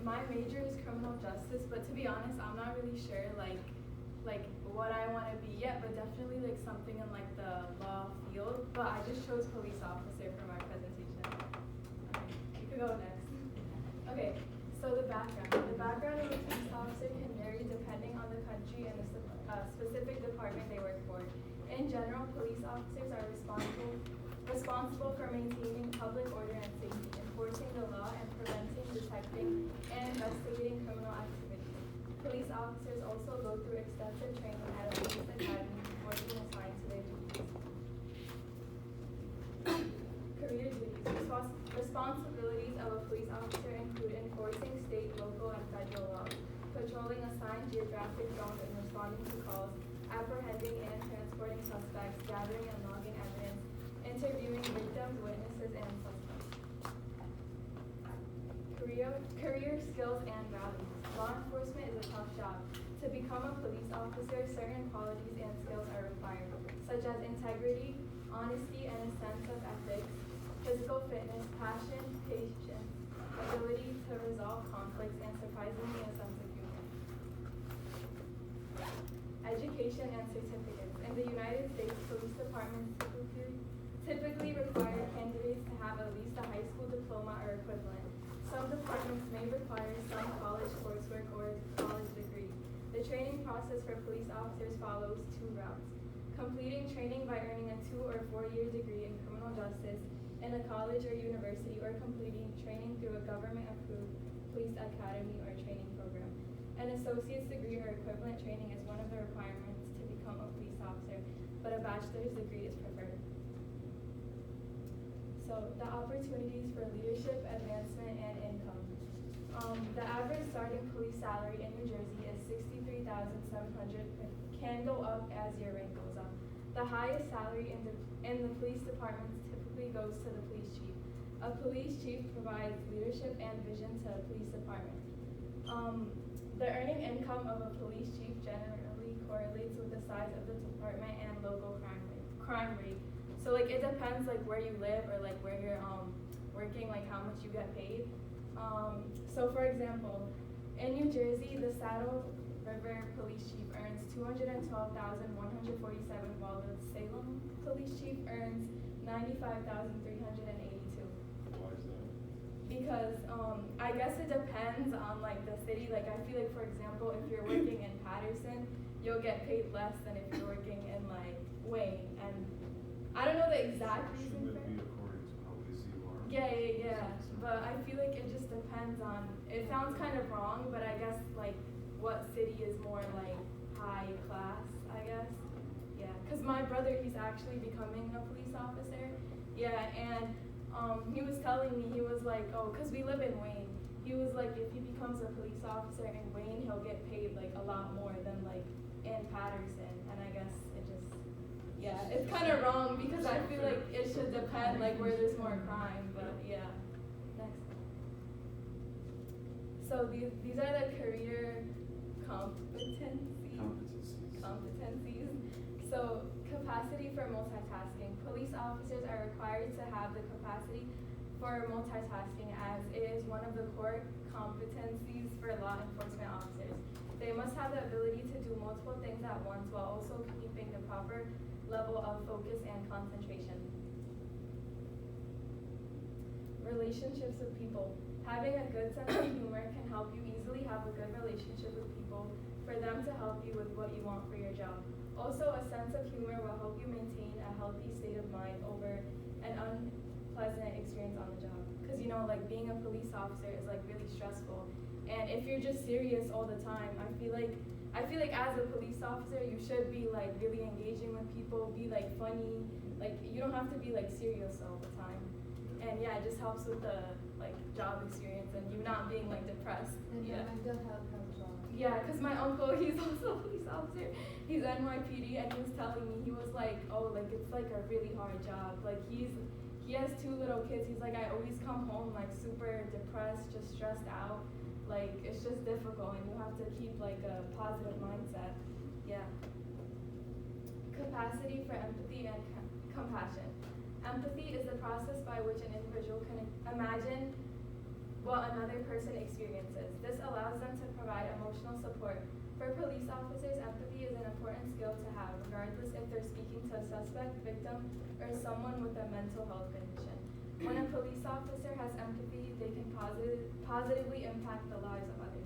my major is criminal justice, but to be honest, I'm not really sure like what I want to be yet, but definitely like something in like the law field. But I just chose police officer for my presentation. Okay, you could go next. Okay, so the background. The background of a police officer can vary depending on the country and the specific department they work for. In general, police officers are responsible for maintaining public order and safety, enforcing the law, and preventing, detecting, and investigating criminal activities. Police officers also go through extensive training at a police academy before being assigned to their duties. Career duties. Responsibilities of a police officer include enforcing state, local, and federal laws, patrolling assigned geographic zones and responding to calls, apprehending and transporting suspects, gathering and logging evidence, interviewing victims, witnesses, and suspects. Career skills and values. Law enforcement is a tough job. To become a police officer, certain qualities and skills are required, such as integrity, honesty, and a sense of ethics, physical fitness, passion, patience, ability to resolve conflicts, and surprisingly, a sense of humor. Education and certificates. In the United States, police departments typically require candidates to have at least a high school diploma or equivalent. Some departments may require some college coursework or college degree. The training process for police officers follows two routes: completing training by earning a 2 or 4 year degree in criminal justice in a college or university, or completing training through a government-approved police academy or training program. An associate's degree or equivalent training is one of the requirements to become a police officer, but a bachelor's degree is preferred. So the opportunities for leadership, advancement, and income. The average starting police salary in New Jersey is $63,700. Can go up as your rank goes up. The highest salary in the police departments typically goes to the police chief. A police chief provides leadership and vision to a police department. The earning income of a police chief generally correlates with the size of the department and local crime rate. So like it depends like where you live or like where you're working, like how much you get paid. So for example, in New Jersey, the Saddle River police chief earns $212,147, while the Salem police chief earns $95,382. Why is that? Because I guess it depends on like the city. Like I feel like, for example, if you're working in Patterson, you'll get paid less than if you're working in like Wayne. And I don't know the exact reason Shouldn't for it be according to how busy you are? Yeah. But I feel like it just depends on. It sounds kind of wrong, but I guess like what city is more like high class, I guess. Yeah, because my brother, he's actually becoming a police officer. Yeah, and he was telling me, he was like, oh, because we live in Wayne. He was like, if he becomes a police officer in Wayne, he'll get paid like a lot more than like in Patterson. And I guess it just, yeah, it's kind of wrong because I feel like it should depend like where there's more crime, but yeah. Next. So these are the career competencies. So capacity for multitasking. Police officers are required to have the capacity for multitasking, as it is one of the core competencies for law enforcement officers. They must have the ability to do multiple things at once while also keeping the proper level of focus and concentration. Relationships with people. Having a good sense of humor can help you easily have a good relationship with people, for them to help you with what you want for your job. Also, a sense of humor will help you maintain a healthy state of mind over an unpleasant experience on the job. Because you know, like being a police officer is like really stressful. And if you're just serious all the time, I feel like as a police officer, you should be like really engaging with people, be like funny. Like you don't have to be like serious all the time. And yeah, it just helps with the like job experience and you not being like depressed. And yeah. mental health as well. Yeah, because my uncle, he's also a police officer. He's NYPD, and he was telling me, he was like, oh, like it's like a really hard job. Like he has 2 little kids. He's like, I always come home like super depressed, just stressed out. Like it's just difficult, and you have to keep like a positive mindset. Yeah. Capacity for empathy and compassion. Empathy is the process by which an individual can imagine what another person experiences. This allows them to provide emotional support. For police officers, empathy is an important skill to have, regardless if they're speaking to a suspect, victim, or someone with a mental health condition. When a police officer has empathy, they can positively impact the lives of others.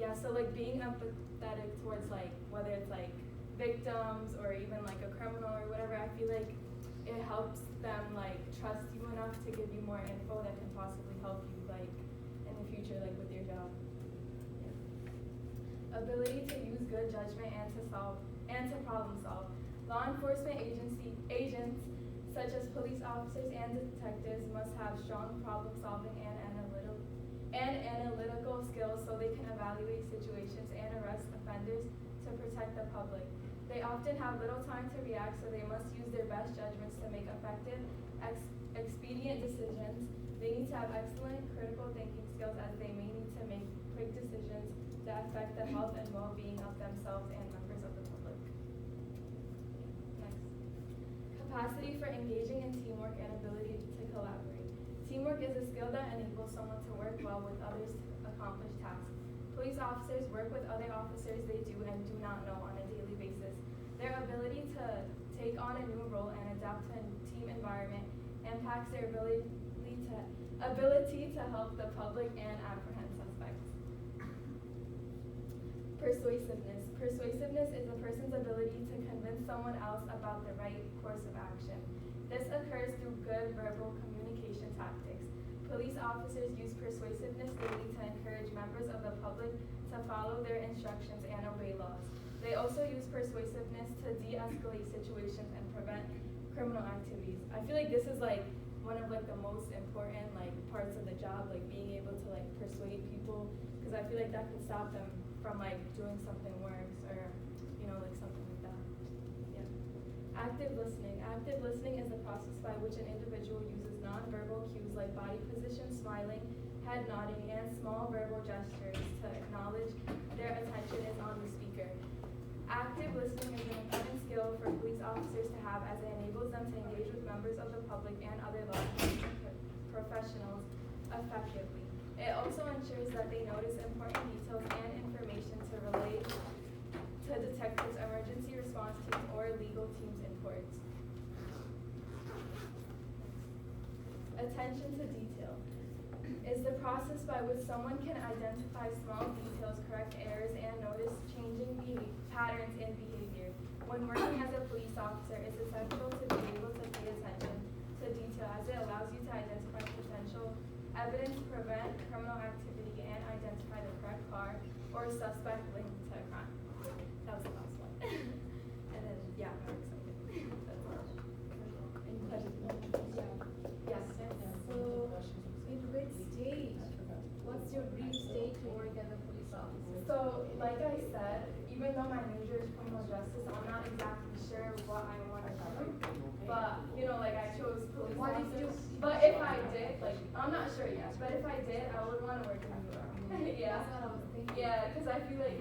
Yeah, so like being empathetic towards like whether it's like victims or even like a criminal or whatever, I feel like it helps them like trust you enough to give you more info that can possibly help you like in the future, like with your job. Yeah. Ability to use good judgment and to problem solve. Law enforcement agents such as police officers and detectives must have strong problem solving and analytical skills so they can evaluate situations and arrest offenders to protect the public. They often have little time to react, so they must use their best judgments to make effective, expedient decisions. They need to have excellent critical thinking skills as they may need to make quick decisions that affect the health and well-being of themselves and members of the public. Next. Capacity for engaging in teamwork and ability to collaborate. Teamwork is a skill that enables someone to work well with others to accomplish tasks. Police officers work with other officers they do and do not know on a daily basis. Their ability to take on a new role and adapt to a team environment impacts their ability to help the public and apprehend suspects. Persuasiveness. Persuasiveness is a person's ability to convince someone else about the right course of action. This occurs through good verbal communication tactics. Police officers use persuasiveness daily to encourage members of the public to follow their instructions and obey laws. They also use persuasiveness to de-escalate situations and prevent criminal activities. I feel like this is like one of like the most important like parts of the job, like being able to like persuade people, because I feel like that could stop them from like doing something worse or like something like that. Yeah. Active listening. Active listening is the process by which an individual uses nonverbal cues like body position, smiling, head nodding, and small verbal gestures to acknowledge their attention is on the speaker. Active listening is an important skill for police officers to have as it enables them to engage with members of the public and other law enforcement professionals effectively. It also ensures that they notice important details and information to relay to detectives, emergency response teams, or legal teams in courts. Attention to detail is the process by which someone can identify small details, correct errors, and notice changing patterns in behavior. When working as a police officer, it's essential to be able to pay attention to detail as it allows you to identify potential evidence, prevent criminal activity, and identify the correct car or suspect linked to a crime. That was the last one. And then, yeah, I'm excited. That's all. Any questions? Yeah. Yes. So, in which stage? What's your dream stage to work as a police officer? So, like I said, even though my major is criminal justice, I'm not exactly sure what I want to do. But, like I chose police officer. But if I did, like, I'm not sure yet, but if I did, I would want to work in New York. Yeah. That's what I was thinking. Yeah, because I feel like,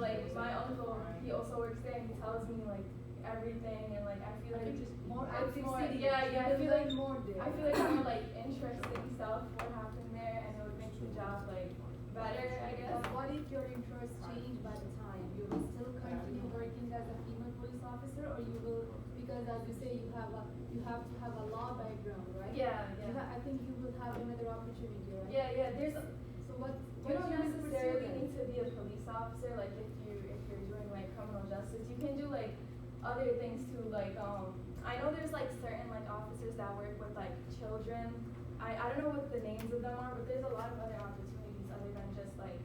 like my uncle, he also works there and he tells me like everything and like I feel like Just more it's active more, city. yeah, I feel like more there. I feel like more like interesting stuff would happen there and it would make the job like better, I guess. But what if your interest changed by the time? You will still continue working as a female police officer, or you will, because as you say, you have to have a law background, right? Yeah. I think you will have another opportunity, right? Yeah, there's So what you don't you will necessarily pursue need to be a police officer, like if you're doing like criminal justice. You can do like other things too, like I know there's like certain like officers that work with like children. I don't know what the names of them are, but there's a lot of other opportunities other than just like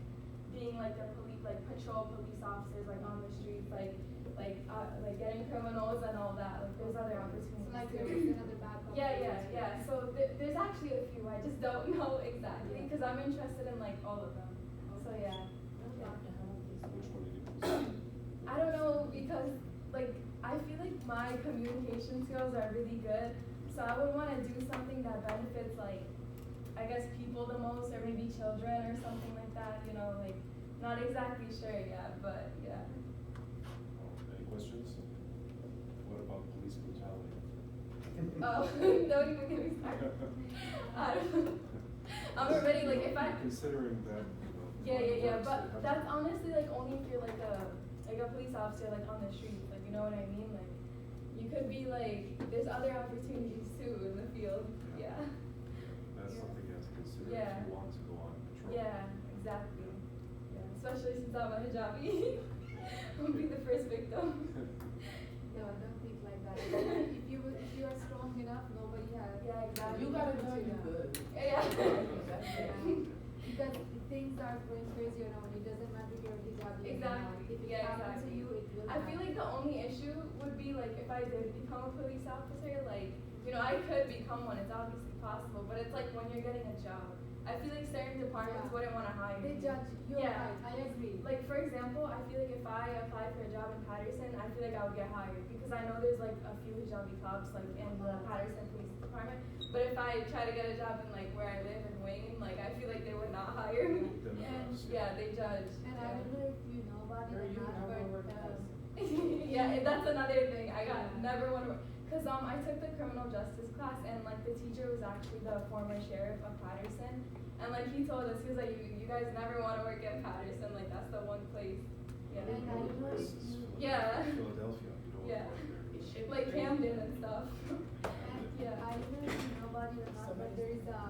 being like the police, like patrol police officers like on the streets, like getting criminals and all that. Like there's other opportunities. So like too. there is another backup. Yeah. So there's actually a few. I just don't know exactly because I'm interested in like all of them. So yeah. Which one do you think? I don't know because like I feel like my communication skills are really good. So I would want to do something that benefits like I guess people the most or maybe children or something like that. Like not exactly sure yet, but yeah. Any questions? What about police brutality? Oh, don't even get me started. I don't know. I'm already like, if I, Considering that, yeah, works, but they have that's to- honestly like only if you're like a police officer like on the street, like you know what I mean? Like, you could be like, there's other opportunities too in the field, yeah. That's Yeah. something you have to consider Yeah. if you want to go on patrol. Yeah, exactly. Yeah, especially since I'm a hijabi. I'll be the first victim. No, don't think like that. If you are strong enough, nobody has. Yeah, exactly. You gotta know you're good. Yeah. Because things are going crazy around. It doesn't matter if you're hijabi. or not. Exactly. If it Yeah, happens to exactly. you, it will I feel like the only issue would be like if I did become a police officer, like, you know, I could become one, it's obviously possible, but it's like when you're getting a job. I feel like certain departments Yeah. wouldn't want to hire They me. judge. You're Yeah. right. I agree. Like, for example, I feel like if I applied for a job in Patterson, I feel like I would get hired because I know there's like a few hijabi cops like in the Patterson Police Department. But if I try to get a job in like where I live in Wayne, like I feel like they would not hire me. Then the And- cops, Yeah, they judge. And I don't know if you know about Girl, it you or not, never but worked as- Yeah, and that's another thing. I got Yeah. never want to work because I took the criminal justice class and like the teacher was actually the former sheriff of Patterson, and like he told us he was like you guys never want to work in Patterson, like that's the one place. Yeah. And I don't know if This is you- Yeah. Philadelphia, you don't Yeah. want to work It should Like be. Camden and stuff. And Yeah. I don't know if you know about it or not, but there is a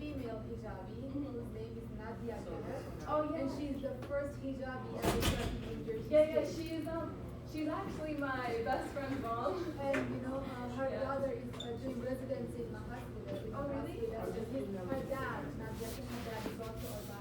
female hijabi whose name is Nadia Keller. Oh, yeah. And she's the first hijabi ever shot in New Jersey. Yeah, State. she's actually my best friend's mom. And you know, her Yeah. brother is doing residency in my hospital. Oh, really? Her dad, Nadia, her dad is also a guy.